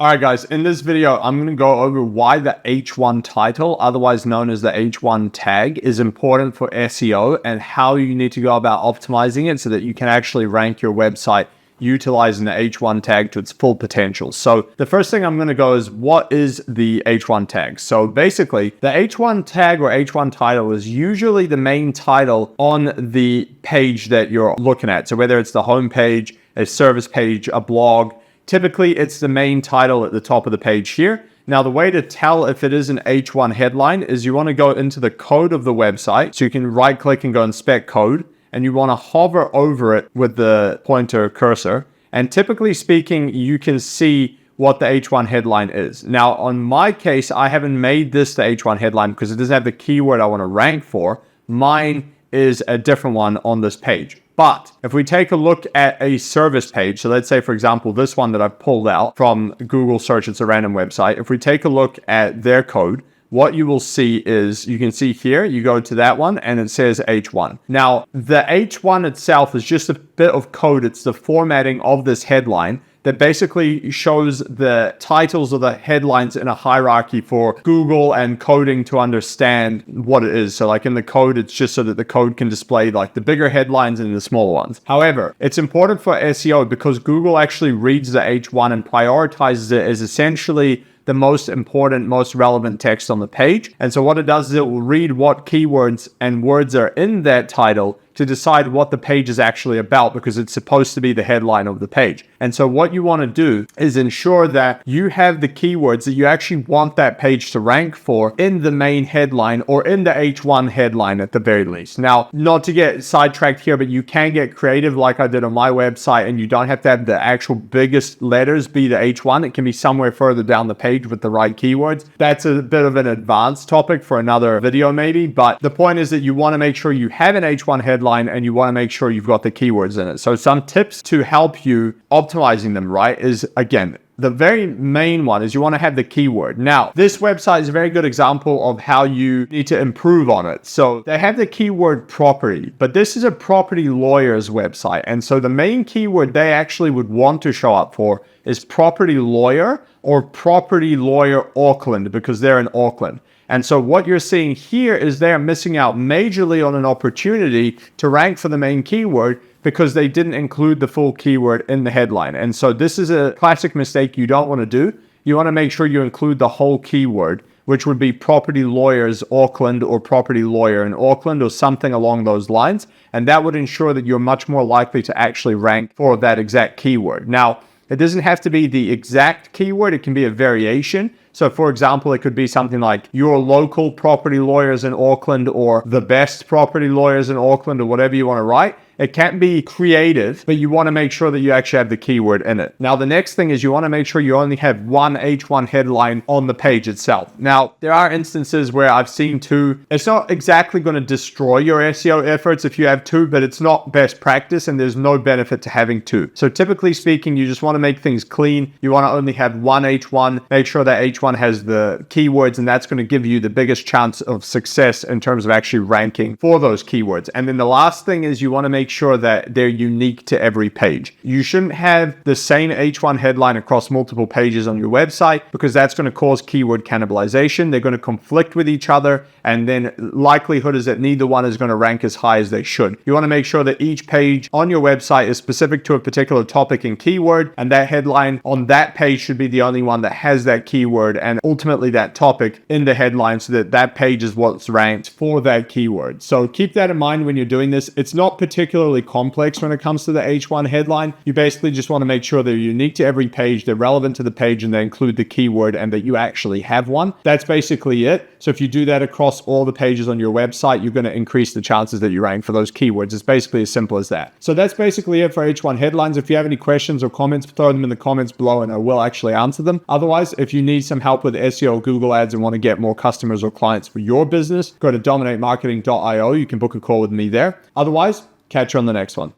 All right, guys, in this video, I'm going to go over why the H1 title, otherwise known as the H1 tag, is important for SEO and how you need to go about optimizing it so that you can actually rank your website utilizing the H1 tag to its full potential. So the first thing I'm going to go is, what is the H1 tag? So basically, the H1 tag or H1 title is usually the main title on the page that you're looking at. So whether it's the home page, a service page, a blog, typically, it's the main title at the top of the page here. Now, the way to tell if it is an H1 headline is you want to go into the code of the website. So you can right click and go inspect code, and you want to hover over it with the pointer cursor. And typically speaking, you can see what the H1 headline is. Now, on my case, I haven't made this the H1 headline because it doesn't have the keyword I want to rank for. Mine is a different one on this page. But if we take a look at a service page, so let's say, for example, this one that I've pulled out from Google search, it's a random website. If we take a look at their code, what you will see is, you can see here, you go to that one and it says H1. Now, the H1 itself is just a bit of code. It's the formatting of this headline that basically shows the titles of the headlines in a hierarchy for Google and coding to understand what it is. So like in the code, it's just so that the code can display like the bigger headlines and the smaller ones. However, it's important for SEO because Google actually reads the H1 and prioritizes it as essentially the most important, most relevant text on the page. And so what it does is it will read what keywords and words are in that title to decide what the page is actually about, because it's supposed to be the headline of the page. And so what you want to do is ensure that you have the keywords that you actually want that page to rank for in the main headline or in the H1 headline at the very least. Now, not to get sidetracked here, but you can get creative like I did on my website, and you don't have to have the actual biggest letters be the H1. It can be somewhere further down the page with the right keywords. That's a bit of an advanced topic for another video maybe, but the point is that you want to make sure you have an H1 headline and you want to make sure you've got the keywords in it. So some tips to help you optimizing them, right, is, again, the very main one is you want to have the keyword. Now, this website is a very good example of how you need to improve on it. So they have the keyword property, but this is a property lawyer's website. And so the main keyword they actually would want to show up for is property lawyer or property lawyer Auckland, because they're in Auckland. And so what you're seeing here is they're missing out majorly on an opportunity to rank for the main keyword because they didn't include the full keyword in the headline. And so this is a classic mistake you don't want to do. You want to make sure you include the whole keyword, which would be property lawyers Auckland or property lawyer in Auckland or something along those lines. And that would ensure that you're much more likely to actually rank for that exact keyword. Now, it doesn't have to be the exact keyword. It can be a variation. So for example, it could be something like your local property lawyers in Auckland or the best property lawyers in Auckland or whatever you want to write. It can be creative, but you want to make sure that you actually have the keyword in it. Now, the next thing is you want to make sure you only have one H1 headline on the page itself. Now, there are instances where I've seen two. It's not exactly going to destroy your SEO efforts if you have two, but it's not best practice and there's no benefit to having two. So typically speaking, you just want to make things clean. You want to only have one H1, make sure that H1 has the keywords, and that's going to give you the biggest chance of success in terms of actually ranking for those keywords. And then the last thing is you want to make sure that they're unique to every page. You shouldn't have the same H1 headline across multiple pages on your website, because that's going to cause keyword cannibalization. They're going to conflict with each other, and then likelihood is that neither one is going to rank as high as they should. You want to make sure that each page on your website is specific to a particular topic and keyword, and that headline on that page should be the only one that has that keyword and ultimately that topic in the headline, so that that page is what's ranked for that keyword. So keep that in mind when you're doing this. It's not particularly complex when it comes to the H1 headline. You basically just want to make sure they're unique to every page, they're relevant to the page, and they include the keyword and that you actually have one. That's basically it. So if you do that across all the pages on your website, you're going to increase the chances that you rank for those keywords. It's basically as simple as that. So that's basically it for H1 headlines. If you have any questions or comments, throw them in the comments below and I will actually answer them. Otherwise, if you need some help with SEO, Google ads, and want to get more customers or clients for your business, go to dominatemarketing.io. You can book a call with me there. Otherwise, catch you on the next one.